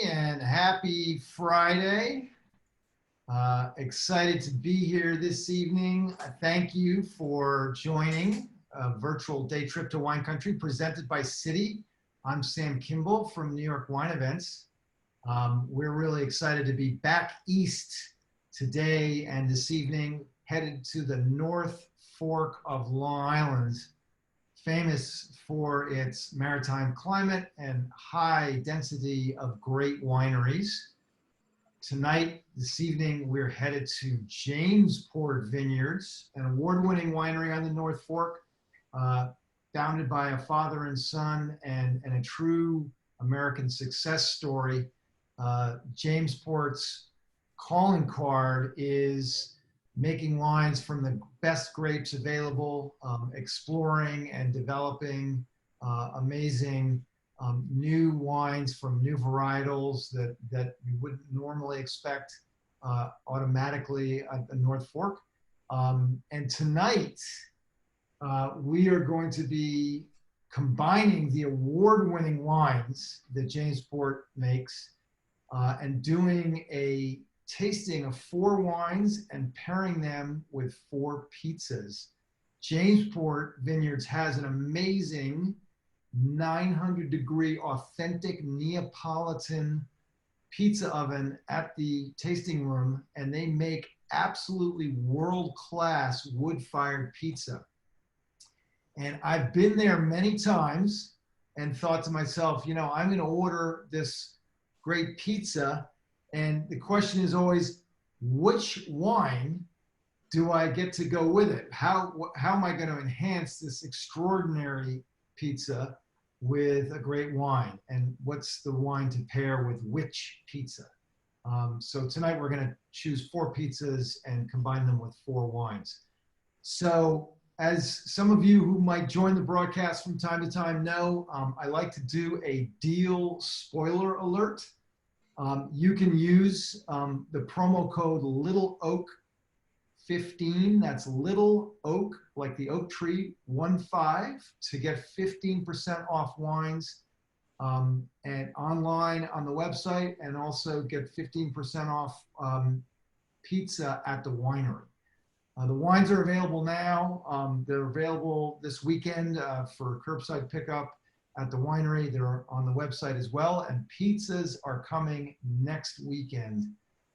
and happy Friday. Excited to be here this evening. Thank you for joining a virtual day trip to wine country presented by Citi. I'm Sam Kimball from New York Wine Events. We're really excited to be back east today and this evening, headed to the North Fork of Long Island, famous for its maritime climate and high density of great wineries. Tonight, this evening, we're headed to Jamesport Vineyards, an award-winning winery on the North Fork, founded by a father and son and a true American success story. Jamesport's calling card is making wines from the best grapes available, exploring and developing amazing new wines from new varietals that you wouldn't normally expect automatically at the North Fork. And tonight, we are going to be combining the award-winning wines that Jamesport makes and doing a tasting of 4 wines and pairing them with 4 pizzas. Jamesport Vineyards has an amazing 900-degree authentic Neapolitan pizza oven at the tasting room, and they make absolutely world-class wood-fired pizza. And I've been there many times and thought to myself, you know, I'm going to order this great pizza. And the question is always, which wine do I get to go with it? How am I going to enhance this extraordinary pizza with a great wine? And what's the wine to pair with which pizza? So tonight we're going to choose 4 pizzas and combine them with 4 wines. So as some of you who might join the broadcast from time to time know, I like to do a deal spoiler alert. You can use the promo code Little Oak 15. That's Little Oak, like the oak tree, 15, to get 15% off wines and online on the website, and also get 15% off pizza at the winery. The wines are available now. They're available this weekend for curbside pickup at the winery. They're on the website as well. And pizzas are coming next weekend,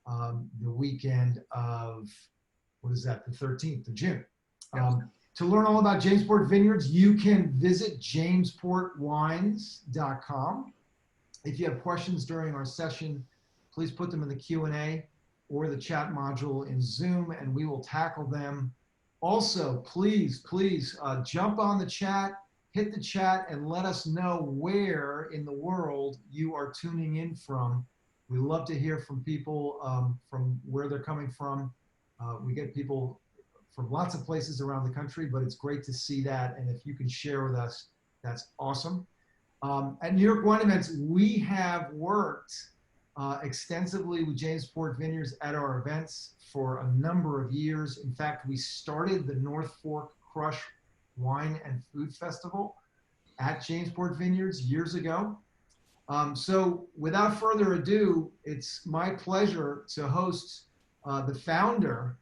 the weekend of, what is that, the 13th of June. To learn all about Jamesport Vineyards, you can visit jamesportwines.com. If you have questions during our session, please put them in the Q&A or the chat module in Zoom, and we will tackle them. Also, please jump on the chat, hit the chat, and let us know where in the world you are tuning in from. We love to hear from people from where they're coming from. We get people from lots of places around the country, but it's great to see that. And if you can share with us, that's awesome. At New York Wine Events, we have worked extensively with Jamesport Vineyards at our events for a number of years. In fact, we started the North Fork Crush Wine and Food Festival at Jamesport Vineyards years ago. So without further ado, it's my pleasure to host the founder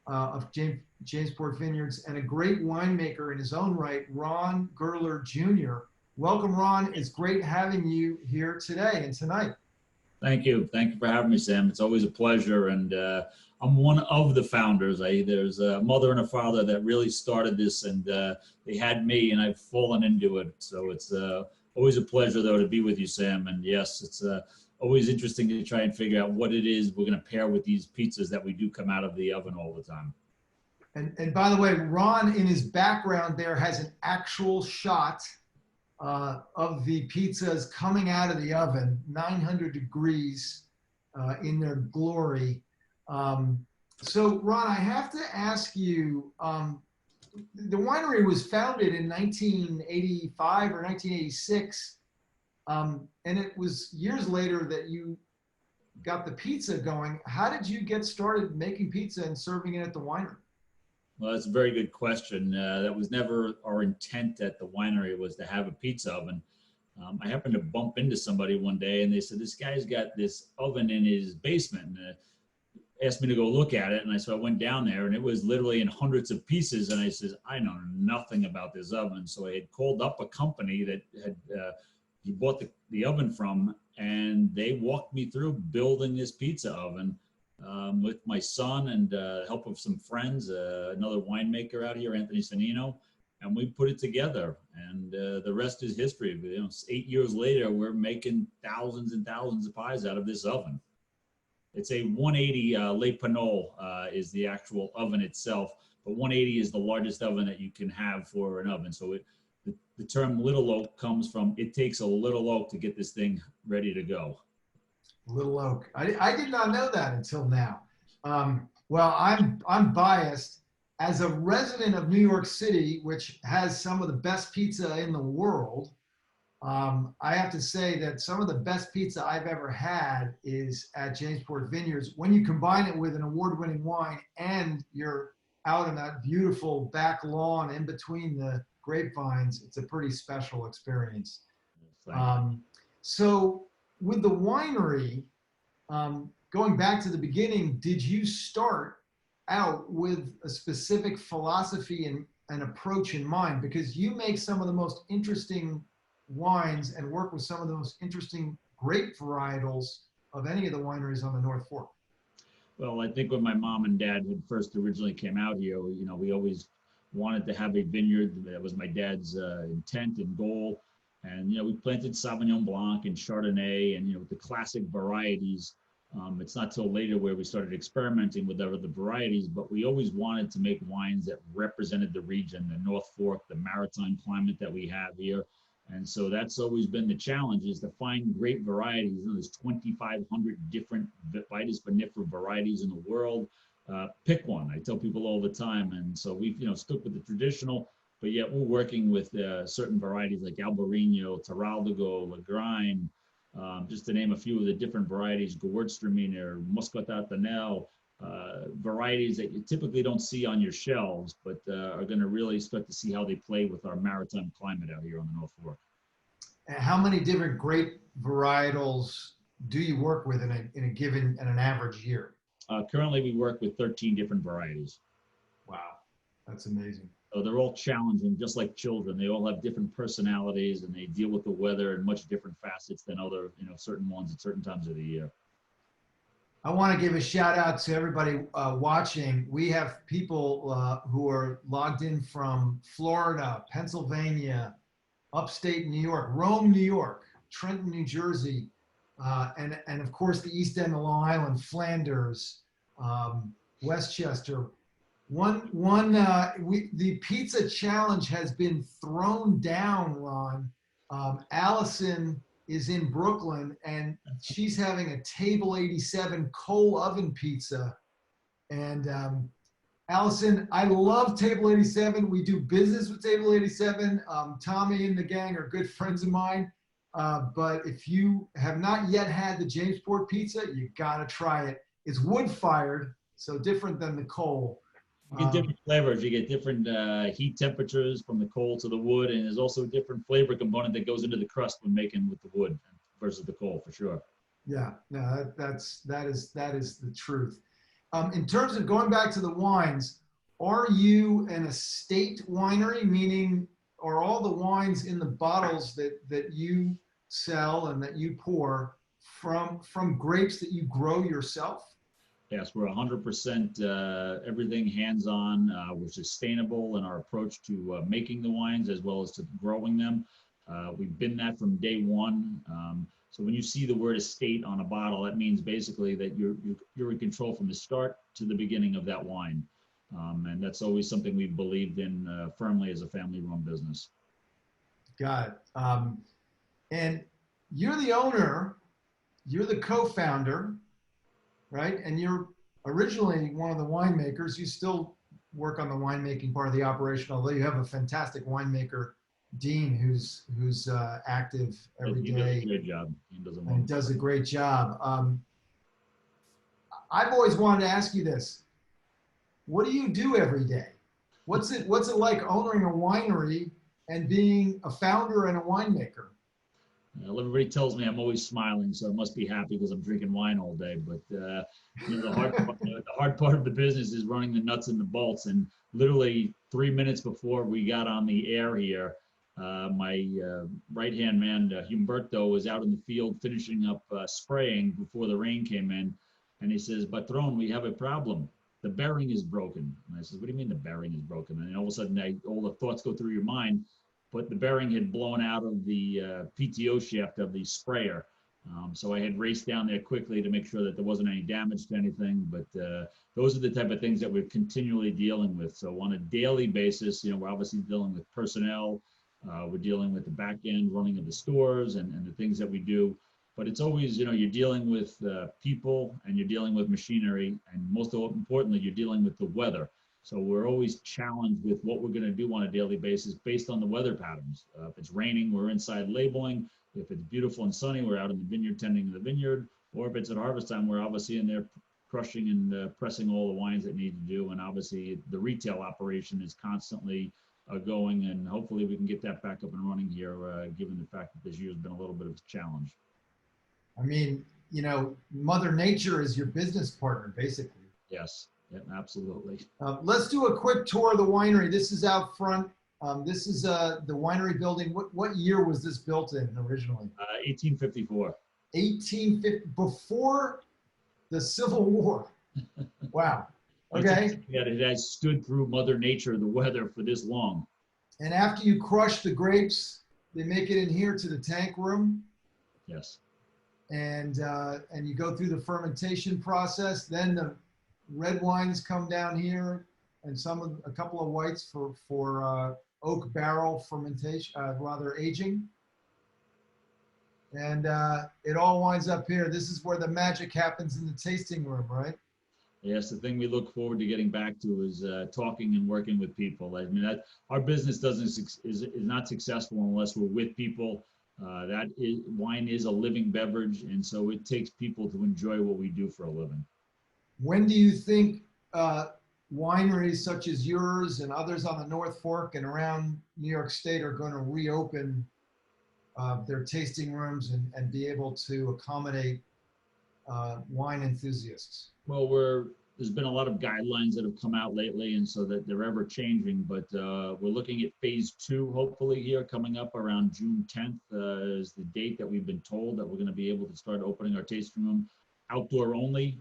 of Jamesport Vineyards and a great winemaker in his own right, Ron Goerler Jr. Welcome, Ron. It's great having you here today and tonight. Thank you. Thank you for having me, Sam. It's always a pleasure. And I'm one of the founders. There's a mother and a father that really started this, and they had me, and I've fallen into it. So it's always a pleasure, though, to be with you, Sam. And yes, it's always interesting to try and figure out what it is we're going to pair with these pizzas that we do come out of the oven all the time. And by the way, Ron, in his background there, has an actual shot of the pizzas coming out of the oven, 900 degrees in their glory. So Ron, I have to ask you, the winery was founded in 1985 or 1986, and it was years later that you got the pizza going. How did you get started making pizza and serving it at the winery? Well, that's a very good question. That was never our intent at the winery, was to have a pizza oven. I happened to bump into somebody one day, and they said, this guy's got this oven in his basement, and asked me to go look at it. And I went down there, and it was literally in hundreds of pieces. And I said, I know nothing about this oven. So I had called up a company that had he bought the oven from, and they walked me through building this pizza oven with my son and help of some friends, another winemaker out here, Anthony Sanino, and we put it together. And the rest is history. 8 years later, we're making thousands and thousands of pies out of this oven. It's a 180 Le Panol is the actual oven itself, but 180 is the largest oven that you can have for an oven. So the term little oak comes from, it takes a little oak to get this thing ready to go. Little oak. I did not know that until now. Well, I'm biased. As a resident of New York City, which has some of the best pizza in the world, I have to say that some of the best pizza I've ever had is at Jamesport Vineyards. When you combine it with an award-winning wine and you're out in that beautiful back lawn in between the grapevines, it's a pretty special experience. So with the winery, going back to the beginning, did you start out with a specific philosophy and approach in mind? Because you make some of the most interesting wines and work with some of the most interesting grape varietals of any of the wineries on the North Fork. Well, I think when my mom and dad had first originally came out here, we always wanted to have a vineyard. That was my dad's intent and goal. And, we planted Sauvignon Blanc and Chardonnay and, the classic varieties. It's not till later where we started experimenting with other varieties, but we always wanted to make wines that represented the region, the North Fork, the maritime climate that we have here. And so that's always been the challenge, is to find great varieties. There's 2,500 different Vitis vinifera varieties in the world. Pick one, I tell people all the time. And so we've, stuck with the traditional, but yet we're working with certain varieties like Albarino, Terraldigo, Lagrein, just to name a few of the different varieties, Gewürztraminer, Muscatat d'Anel, varieties that you typically don't see on your shelves, but are going to really start to see how they play with our maritime climate out here on the North Fork. And how many different grape varietals do you work with in an average year? Currently, we work with 13 different varieties. Wow, that's amazing. So they're all challenging, just like children. They all have different personalities, and they deal with the weather in much different facets than other, certain ones at certain times of the year. I want to give a shout out to everybody watching. We have people who are logged in from Florida, Pennsylvania, upstate New York, Rome, New York, Trenton, New Jersey, and of course the East End of Long Island, Flanders, Westchester. The pizza challenge has been thrown down, Ron. Allison is in Brooklyn, and she's having a Table 87 coal oven pizza. And Allison, I love Table 87. We do business with Table 87. Tommy and the gang are good friends of mine. But if you have not yet had the Jamesport pizza, you gotta try it. It's wood-fired, so different than the coal. You get different flavors. You get different heat temperatures from the coal to the wood, and there's also a different flavor component that goes into the crust when making with the wood versus the coal, for sure. Yeah, no, that is the truth. In terms of going back to the wines, are you an estate winery, meaning are all the wines in the bottles that you sell and that you pour from grapes that you grow yourself? Yes, we're 100% everything hands-on. We're sustainable in our approach to making the wines as well as to growing them. We've been that from day one. So when you see the word estate on a bottle, that means basically that you're in control from the start to the beginning of that wine. And that's always something we've believed in firmly as a family-run business. Got it. And you're the owner, you're the co-founder, right? And you're originally one of the winemakers. You still work on the winemaking part of the operation, although you have a fantastic winemaker, Dean, who's active every day. He does a great job. He does a great job. I've always wanted to ask you this. What do you do every day? What's it like owning a winery and being a founder and a winemaker? Everybody tells me I'm always smiling, so I must be happy because I'm drinking wine all day. But the hard part of the business is running the nuts and the bolts. And literally 3 minutes before we got on the air here, my right-hand man, Humberto, was out in the field finishing up spraying before the rain came in. And he says, "Patron, we have a problem. The bearing is broken." And I says, "What do you mean the bearing is broken?" And all of a sudden, all the thoughts go through your mind. But the bearing had blown out of the PTO shaft of the sprayer. So I had raced down there quickly to make sure that there wasn't any damage to anything. But those are the type of things that we're continually dealing with. So on a daily basis, we're obviously dealing with personnel. We're dealing with the back end running of the stores and the things that we do. But it's always, you're dealing with people and you're dealing with machinery. And most importantly, you're dealing with the weather. So we're always challenged with what we're going to do on a daily basis based on the weather patterns. If it's raining, we're inside labeling. If it's beautiful and sunny, we're out in the vineyard tending the vineyard. Or if it's at harvest time, we're obviously in there crushing and pressing all the wines that need to do. And obviously the retail operation is constantly going, and hopefully we can get that back up and running here, given the fact that this year's been a little bit of a challenge. I mean, Mother Nature is your business partner, basically. Yes. Yeah, absolutely. Let's do a quick tour of the winery. This is out front. This is the winery building. What year was this built in originally? 1854. 1850, before the Civil War. Wow. Okay. Yeah, it has stood through Mother Nature, the weather, for this long. And after you crush the grapes, they make it in here to the tank room. Yes. And you go through the fermentation process. Then the red wines come down here, and a couple of whites for oak barrel fermentation, rather aging. And it all winds up here. This is where the magic happens in the tasting room, right? Yes, the thing we look forward to getting back to is talking and working with people. I mean, our business is not successful unless we're with people. Wine is a living beverage, and so it takes people to enjoy what we do for a living. When do you think wineries such as yours and others on the North Fork and around New York State are going to reopen their tasting rooms and be able to accommodate wine enthusiasts? Well, there's been a lot of guidelines that have come out lately, and so that they're ever changing, but we're looking at phase 2, hopefully here coming up around June 10th is the date that we've been told that we're going to be able to start opening our tasting room outdoor only.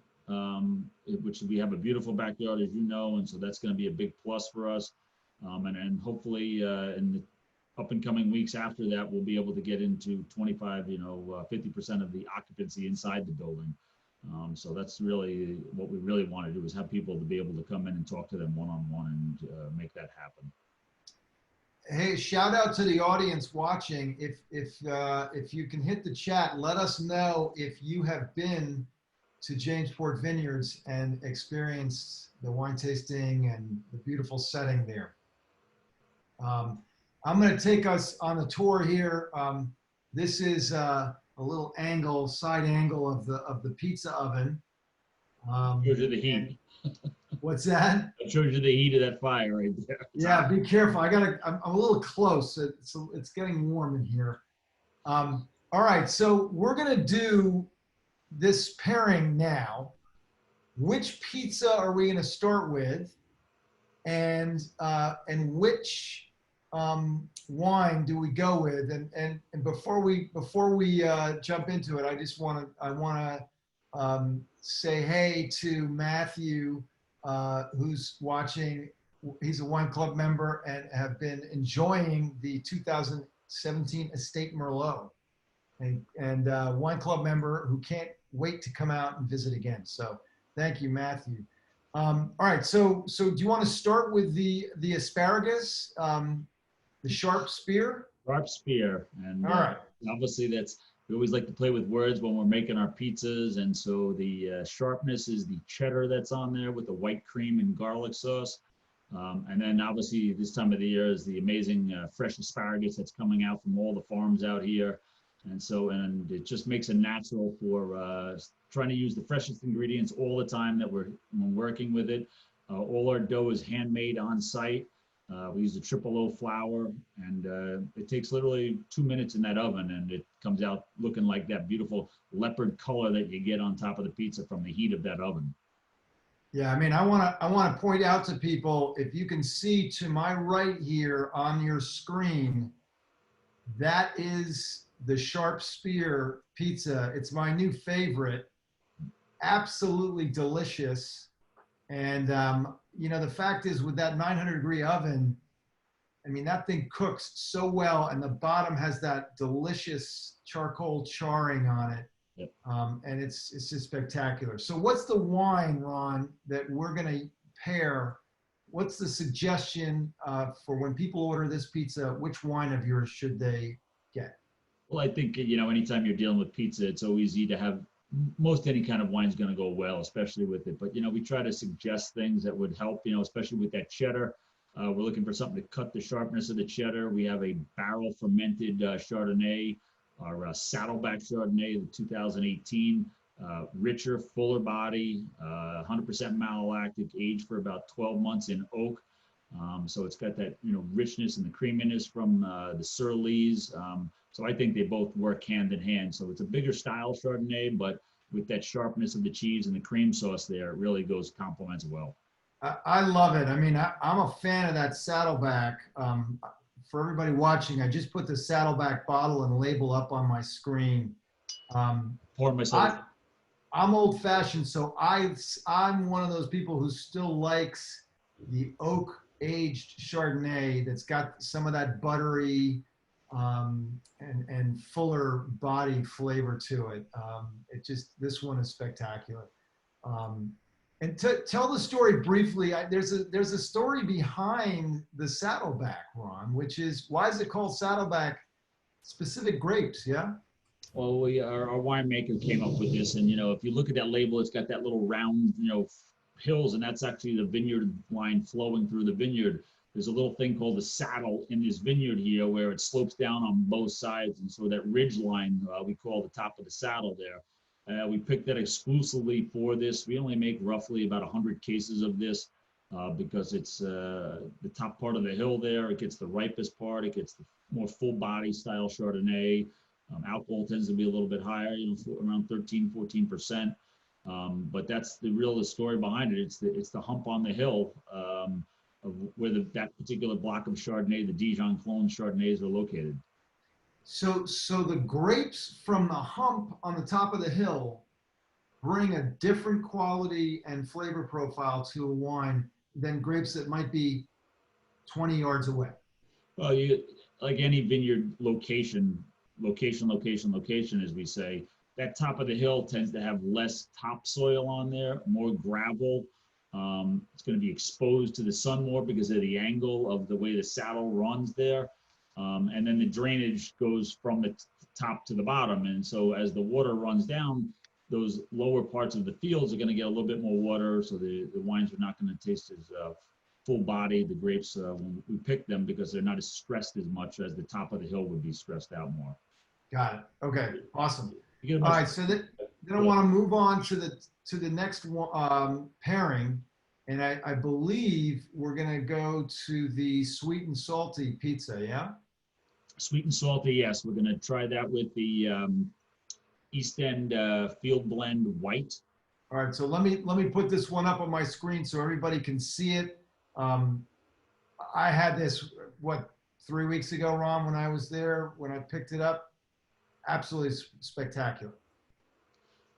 Which we have a beautiful backyard, as you know, and so that's going to be a big plus for us. And hopefully in the up and coming weeks after that, we'll be able to get into 25, 50% of the occupancy inside the building. So that's really what we really want to do, is have people to be able to come in and talk to them one-on-one and make that happen. Hey, shout out to the audience watching. If you can hit the chat, let us know if you have been to Jamesport Vineyards and experienced the wine tasting and the beautiful setting there. I'm going to take us on a tour here. This is a little side angle of the pizza oven. Shows you the heat. What's that? It shows you the heat of that fire right there. Yeah, be careful. I'm a little close. It's getting warm in here. All right, so we're going to do this pairing now. Which pizza are we going to start with, and which wine do we go with? And before we jump into it, I want to say hey to Matthew, who's watching. He's a wine club member and have been enjoying the 2017 Estate Merlot, and wine club member who can't wait to come out and visit again. So thank you, Matthew. All right, so do you want to start with the asparagus, the Sharpspear? Sharpspear, and all right. Obviously we always like to play with words when we're making our pizzas, and so the sharpness is the cheddar that's on there with the white cream and garlic sauce. And then obviously this time of the year is the amazing fresh asparagus that's coming out from all the farms out here. And it just makes it natural for trying to use the freshest ingredients all the time that we're working with it. All our dough is handmade on site. We use the triple O flour, and it takes literally 2 minutes in that oven, and it comes out looking like that beautiful leopard color that you get on top of the pizza from the heat of that oven. Yeah, I mean, I want to point out to people, if you can see to my right here on your screen, that is the Sharpspear Pizza. It's my new favorite. Absolutely delicious. And the fact is, with that 900-degree oven, I mean, that thing cooks so well, and the bottom has that delicious charcoal charring on it. Yep. And it's just spectacular. So what's the wine, Ron, that we're going to pair? What's the suggestion for when people order this pizza? Which wine of yours should they get? Well, I think, anytime you're dealing with pizza, it's always easy to have most any kind of wine is going to go well, especially with it. But, we try to suggest things that would help, especially with that cheddar. We're looking for something to cut the sharpness of the cheddar. We have a barrel fermented Chardonnay, our Saddleback Chardonnay, the 2018, richer, fuller body, 100% malolactic, aged for about 12 months in oak. So it's got that, richness and the creaminess from the Surlees. So I think they both work hand in hand. So it's a bigger style Chardonnay, but with that sharpness of the cheese and the cream sauce there, it really complements well. I love it. I mean, I'm a fan of that Saddleback. For everybody watching, I just put the Saddleback bottle and label up on my screen. Pour myself. I'm old fashioned, so I'm one of those people who still likes the oak aged Chardonnay that's got some of that buttery and fuller body flavor to it. This one is spectacular. And tell the story briefly. There's a story behind the Saddleback, Ron, which is, why is it called Saddleback? Specific grapes, yeah? Well, our winemaker came up with this, and if you look at that label, it's got that little round, hills, and that's actually the vineyard line flowing through the vineyard. There's a little thing called the saddle in this vineyard here, where it slopes down on both sides, and so that ridge line we call the top of the saddle there. We picked that exclusively for this. We only make roughly about 100 cases of this because it's the top part of the hill there. It gets the ripest part. It gets the more full body style Chardonnay. Alcohol tends to be a little bit higher, around 13-14%. But that's the story behind it. It's the hump on the hill of where that particular block of Chardonnay, the Dijon clone Chardonnays, are located. So the grapes from the hump on the top of the hill bring a different quality and flavor profile to a wine than grapes that might be 20 yards away. Well, like any vineyard location, as we say, that top of the hill tends to have less topsoil on there, more gravel. It's going to be exposed to the sun more because of the angle of the way the saddle runs there. And then the drainage goes from the top to the bottom. And so as the water runs down, those lower parts of the fields are going to get a little bit more water. So the wines are not going to taste as full body, the grapes, when we pick them, because they're not as stressed as much as the top of the hill would be stressed out more. Got it. Okay. Awesome. All right. So then I want to move on to the next pairing. And I believe we're going to go to the sweet and salty pizza, yeah? Sweet and salty, yes. We're going to try that with the East End Field Blend White. All right, so let me put this one up on my screen so everybody can see it. I had this, 3 weeks ago, Ron, when I was there, when I picked it up. Absolutely spectacular.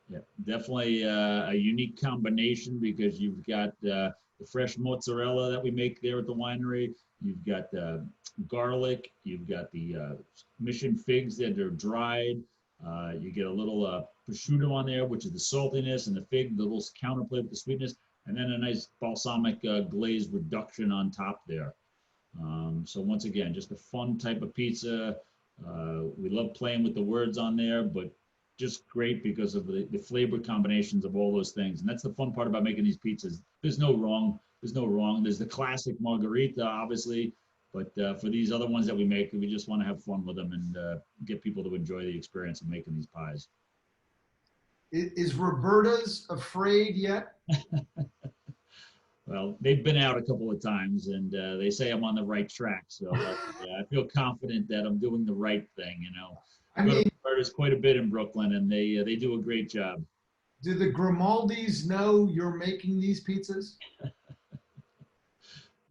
Yeah, definitely a unique combination, because you've got the fresh mozzarella that we make there at the winery. You've got garlic. You've got the mission figs that are dried. You get a little prosciutto on there, which is the saltiness, and the fig, the little counterplay with the sweetness, and then a nice balsamic glaze reduction on top there. So once again, just a fun type of pizza. We love playing with the words on there, but just great because of the flavor combinations of all those things. And that's the fun part about making these pizzas. There's no wrong. There's the classic margarita, obviously, but for these other ones that we make, we just want to have fun with them and get people to enjoy the experience of making these pies. Is Roberta's afraid yet? Well, they've been out a couple of times, and they say I'm on the right track. So I feel confident that I'm doing the right thing. You know, I I go to mean, Roberta's quite a bit in Brooklyn, and they do a great job. do the Grimaldis know you're making these pizzas?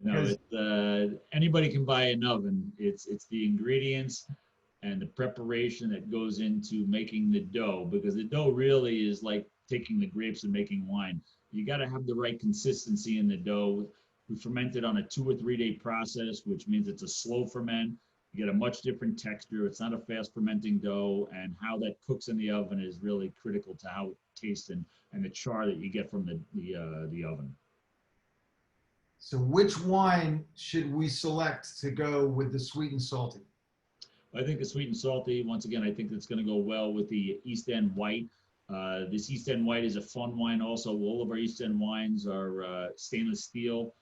You know, Because it's anybody can buy an oven. It's the ingredients and the preparation that goes into making the dough, because the dough really is like taking the grapes and making wine. You got to have the right consistency in the dough. We ferment it on a 2 or 3 day process, which means it's a slow ferment. You get a much different texture. It's not a fast fermenting dough, and how that cooks in the oven is really critical to how it tastes and the char that you get from the oven. so which wine should we select to go with the sweet and salty? I think the sweet and salty, once again, I think that's going to go well with the East End White. This East End White is a fun wine also. All of our East End wines are stainless steel,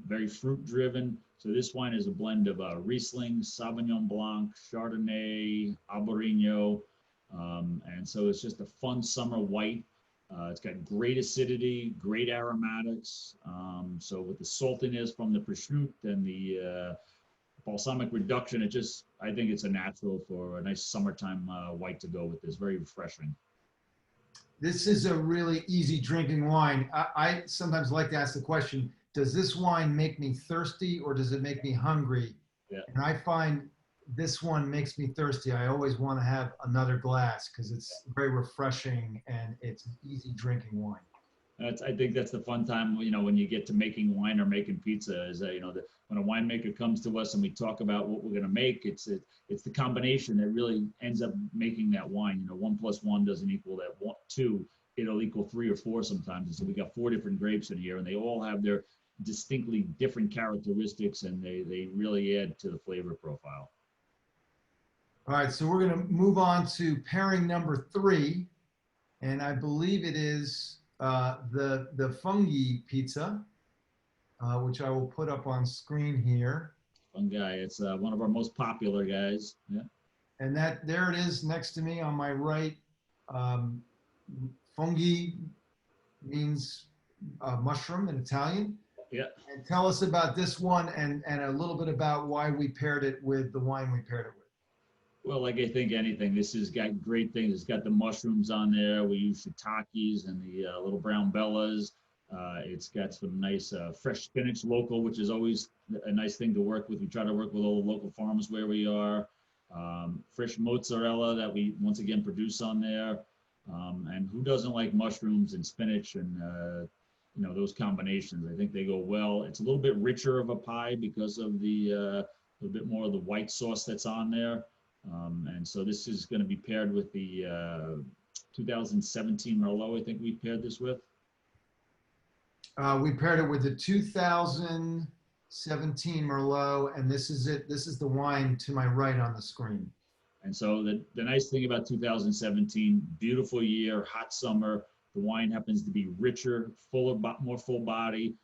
very fruit driven. So this wine is a blend of Riesling, Sauvignon Blanc, Chardonnay, Albarino. And so it's just a fun summer white. It's got great acidity, great aromatics. So with the saltiness from the prosciutto and the balsamic reduction, I think it's a natural for a nice summertime white to go with this. Very refreshing. This is a really easy drinking wine. I sometimes like to ask the question, does this wine make me thirsty or does it make me hungry? Yeah. And I find this one makes me thirsty. I always want to have another glass because it's very refreshing and it's an easy drinking wine. I think that's the fun time, you know, when you get to making wine or making pizza is that, you know, when a winemaker comes to us and we talk about what we're going to make, it's the combination that really ends up making that wine. You know, 1 + 1 doesn't equal that 2. It'll equal 3 or 4 sometimes. And so we got 4 different grapes in here, and they all have their distinctly different characteristics, and they really add to the flavor profile. All right, so we're going to move on to pairing number 3, and I believe it is the fungi pizza, which I will put up on screen here. Fun guy. It's one of our most popular guys. Yeah. And that there it is next to me on my right. Fungi means mushroom in Italian. Yeah. And tell us about this one and a little bit about why we paired it with the wine we paired it with. Well, like I think anything, this has got great things. It's got the mushrooms on there. We use shiitakes and the little brown bellas. It's got some nice fresh spinach, local, which is always a nice thing to work with. We try to work with all the local farms where we are. Fresh mozzarella that we once again produce on there. And who doesn't like mushrooms and spinach and you know, those combinations? I think they go well. It's a little bit richer of a pie because of the a little bit more of the white sauce that's on there. And so this is going to be paired with the 2017 Merlot. I think we paired this with. We paired it with the 2017 Merlot, and this is it. This is the wine to my right on the screen. And so the nice thing about 2017, beautiful year, hot summer. The wine happens to be richer, more full body.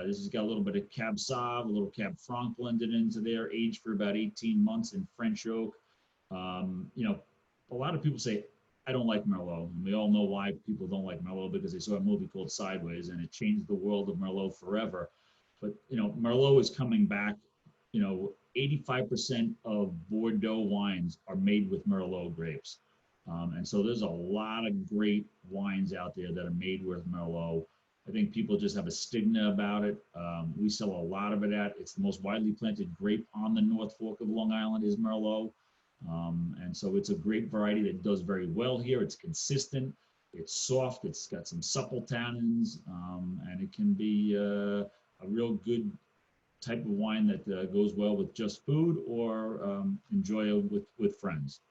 This has got a little bit of Cab Sauv, a little Cab Franc blended into there, aged for about 18 months in French oak. You know, a lot of people say, I don't like Merlot. And we all know why people don't like Merlot, because they saw a movie called Sideways and it changed the world of Merlot forever. But, you know, Merlot is coming back. You know, 85% of Bordeaux wines are made with Merlot grapes. And so there's a lot of great wines out there that are made with Merlot. I think people just have a stigma about it. We sell a lot of it it's the most widely planted grape on the North Fork of Long Island is Merlot. And so it's a great variety that does very well here. It's consistent, it's soft, it's got some supple tannins, and it can be a real good type of wine that goes well with just food or enjoy with friends.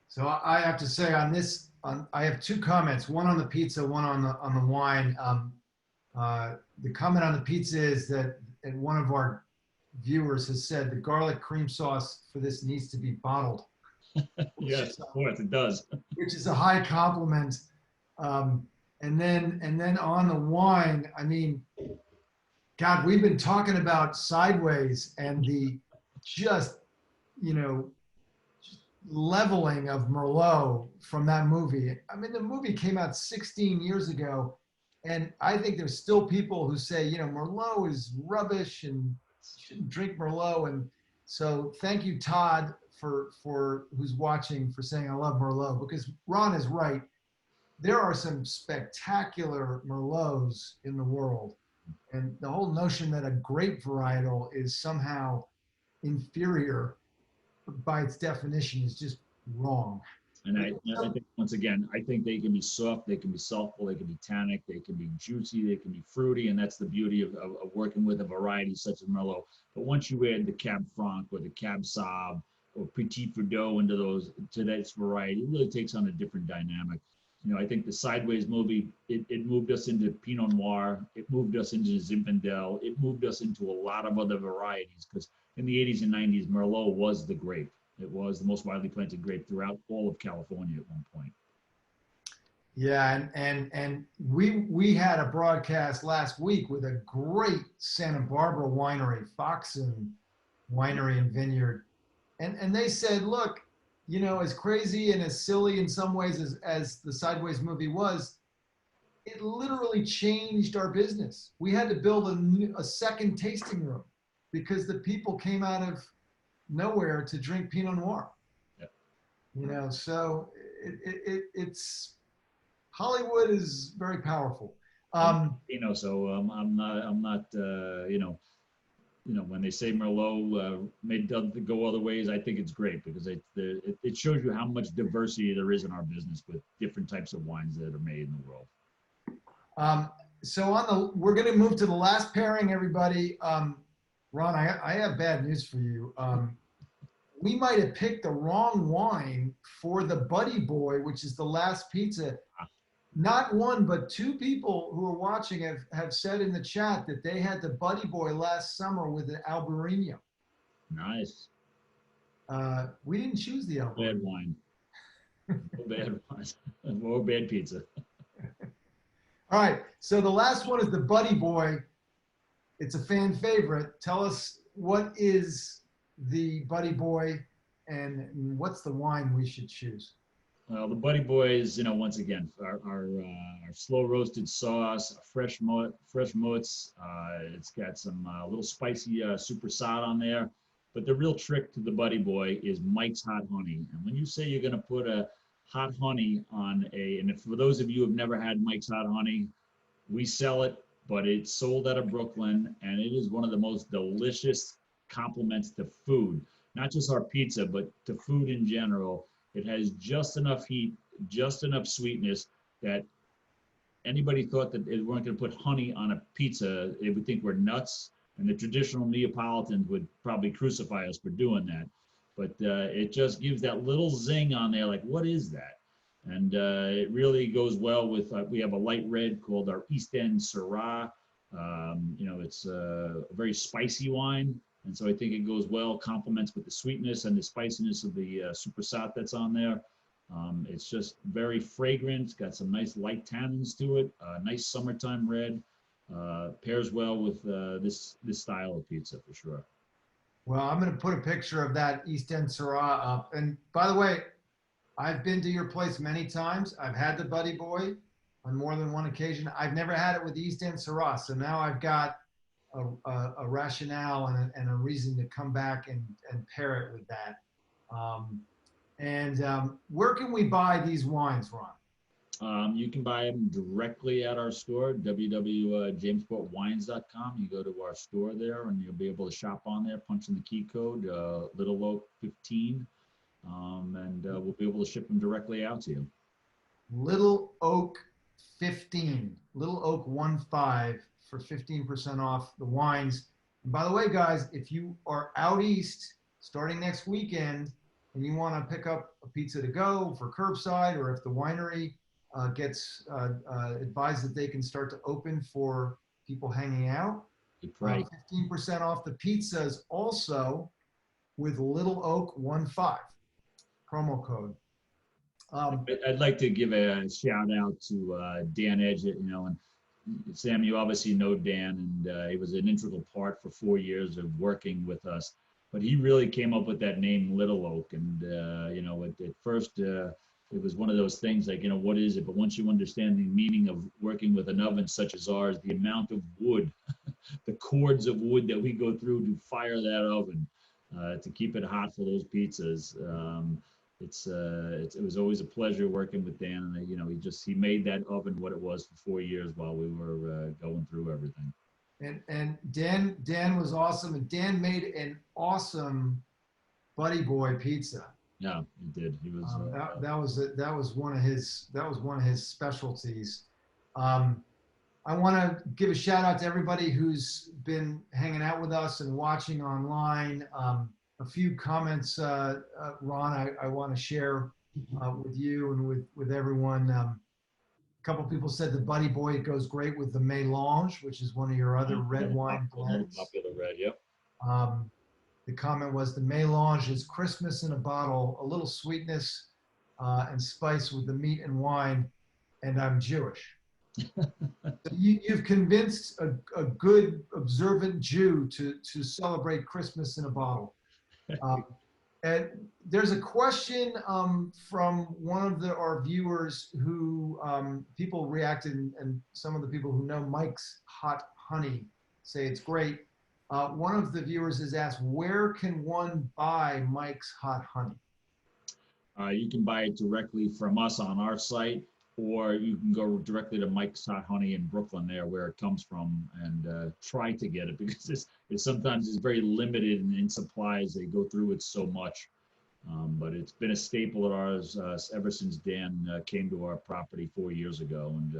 So I have to say on this, I have 2 comments. One on the pizza, one on the wine. The comment on the pizza is that, and one of our viewers has said, the garlic cream sauce for this needs to be bottled. Yes, of course it does. Which is a high compliment. And then on the wine, I mean, God, we've been talking about Sideways and the just, you know, leveling of Merlot from that movie. I mean, the movie came out 16 years ago, And I think there's still people who say, you know, Merlot is rubbish and you shouldn't drink Merlot. And so thank you, Todd, for who's watching, for saying I love Merlot, because Ron is right. There are some spectacular Merlots in the world. And the whole notion that a grape varietal is somehow inferior by its definition is just wrong. And I think, once again, I think they can be soft, they can be soulful, they can be tannic, they can be juicy, they can be fruity, and that's the beauty of working with a variety such as Merlot. But once you add the Cab Franc or the Cab Sauv or Petit Verdot into to that variety, it really takes on a different dynamic. You know, I think the Sideways movie, it moved us into Pinot Noir, it moved us into Zinfandel, it moved us into a lot of other varieties, because in the 80s and 90s, Merlot was the grape. It was the most widely planted grape throughout all of California at one point. Yeah, and we had a broadcast last week with a great Santa Barbara winery, Foxen Winery and Vineyard, and they said, look, you know, as crazy and as silly in some ways as the Sideways movie was, it literally changed our business. We had to build a second tasting room because the people came out of nowhere to drink Pinot Noir. Yep. You know, so it's Hollywood is very powerful. You know, so I'm not you know, when they say Merlot doesn't go other ways, I think it's great because it shows you how much diversity there is in our business with different types of wines that are made in the world. So we're going to move to the last pairing, everybody. Ron, I have bad news for you. We might have picked the wrong wine for the Buddy Boy, which is the last pizza. Not one, but two people who are watching have said in the chat that they had the Buddy Boy last summer with the Albarino. Nice. We didn't choose the Albarino. Bad wine. No bad wine. More bad pizza. All right. So the last one is the Buddy Boy. It's a fan favorite. Tell us, what is the Buddy Boy and what's the wine we should choose? Well, the Buddy Boy is, you know, once again, our slow roasted sauce, fresh mozz. It's got some little spicy super sod on there. But the real trick to the Buddy Boy is Mike's Hot Honey. And when you say you're going to put a hot honey on and if, for those of you who have never had Mike's Hot Honey, we sell it, but it's sold out of Brooklyn, and it is one of the most delicious compliments to food, not just our pizza, but to food in general. It has just enough heat, just enough sweetness that anybody thought that they weren't going to put honey on a pizza, they would think we're nuts. And the traditional Neapolitans would probably crucify us for doing that. But it just gives that little zing on there, like, what is that? And it really goes well with, we have a light red called our East End Syrah. You know, it's a very spicy wine. And so I think it goes well, complements with the sweetness and the spiciness of the super sot that's on there. It's just very fragrant. It's got some nice light tannins to it. Nice summertime red. Pairs well with this style of pizza for sure. Well, I'm going to put a picture of that East End Syrah up. And by the way, I've been to your place many times. I've had the Buddy Boy on more than one occasion. I've never had it with the East End Syrah. So now I've got a rationale and a reason to come back and pair it with that. Where can we buy these wines, Ron? You can buy them directly at our store, www.jamesportwines.com. You go to our store there and you'll be able to shop on there, punch in the key code, Little Oak 15, and we'll be able to ship them directly out to you. Little Oak 15, Little Oak 15 for 15% off the wines. And by the way, guys, if you are out east starting next weekend and you want to pick up a pizza to go for curbside, or if the winery gets advised that they can start to open for people hanging out, 15% off the pizzas also with Little Oak 15 promo code. I'd like to give a shout out to Dan Edgett, you know, and Sam, you obviously know Dan, and he was an integral part for 4 years of working with us. But he really came up with that name Little Oak, and you know, at first it was one of those things like, what is it? But once you understand the meaning of working with an oven such as ours, the amount of wood, the cords of wood that we go through to fire that oven, to keep it hot for those pizzas. It was always a pleasure working with Dan, and he made that oven what it was for 4 years while we were going through everything. And Dan was awesome, and Dan made an awesome Buddy Boy pizza. Yeah, he did. He was that was one of his specialties. I want to give a shout out to everybody who's been hanging out with us and watching online. A few comments, Ron, I want to share with you and with everyone. A couple people said the Buddy Boy goes great with the Mélange, which is one of your other red wine blends. Popular red, yep. The comment was the Mélange is Christmas in a bottle, a little sweetness and spice with the meat and wine, and I'm Jewish. You've convinced a good observant Jew to celebrate Christmas in a bottle. And there's a question from one of our viewers who people reacted, and some of the people who know Mike's Hot Honey say it's great. One of the viewers has asked, where can one buy Mike's Hot Honey? You can buy it directly from us on our site, or you can go directly to Mike's Hot Honey in Brooklyn, there where it comes from, and try to get it, because it's sometimes it's very limited in supplies. They go through it so much, but it's been a staple of ours ever since Dan came to our property 4 years ago, and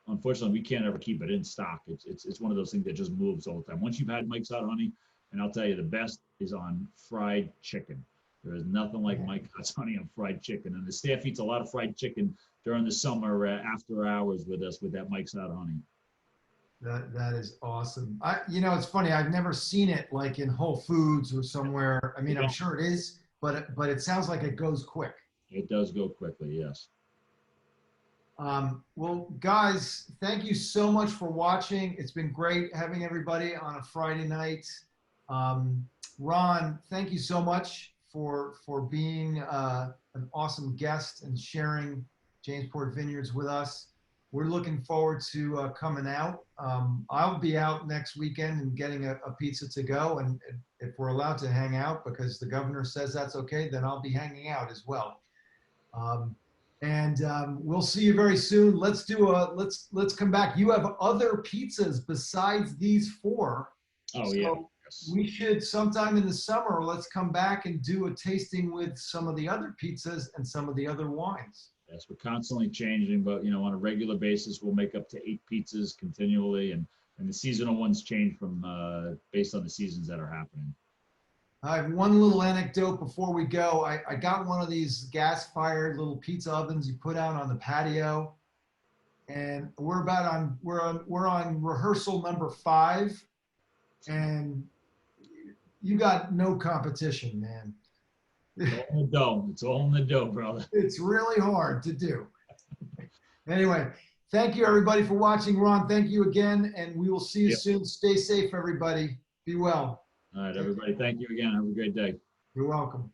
unfortunately we can't ever keep it in stock. It's one of those things that just moves all the time. Once you've had Mike's Hot Honey, and I'll tell you, the best is on fried chicken. There is nothing like Mike's Hot Honey on fried chicken, and the staff eats a lot of fried chicken during the summer after hours with us with that Mike's Hot Honey. That is awesome. It's funny. I've never seen it like in Whole Foods or somewhere. I mean, I'm sure it is, but it sounds like it goes quick. It does go quickly, yes. Well, guys, thank you so much for watching. It's been great having everybody on a Friday night. Ron, thank you so much for being an awesome guest and sharing Jamesport Vineyards with us. We're looking forward to coming out. I'll be out next weekend and getting a pizza to go, and if we're allowed to hang out, because the governor says that's okay, then I'll be hanging out as well. We'll see you very soon. Let's come back. You have other pizzas besides these 4. Oh, so yeah. Yes. We should sometime in the summer, let's come back and do a tasting with some of the other pizzas and some of the other wines. Yes, we're constantly changing, but on a regular basis, we'll make up to 8 pizzas continually, and the seasonal ones change from based on the seasons that are happening. I have one little anecdote before we go. I got one of these gas-fired little pizza ovens you put out on the patio, and we're on rehearsal number 5, and you got no competition, man. It's all in the dough. It's all in the dough, brother. It's really hard to do. Anyway, thank you everybody for watching. Ron, thank you again, and we will see you soon. Stay safe, everybody. Be well. All right, everybody. Thank you again. Have a great day. You're welcome.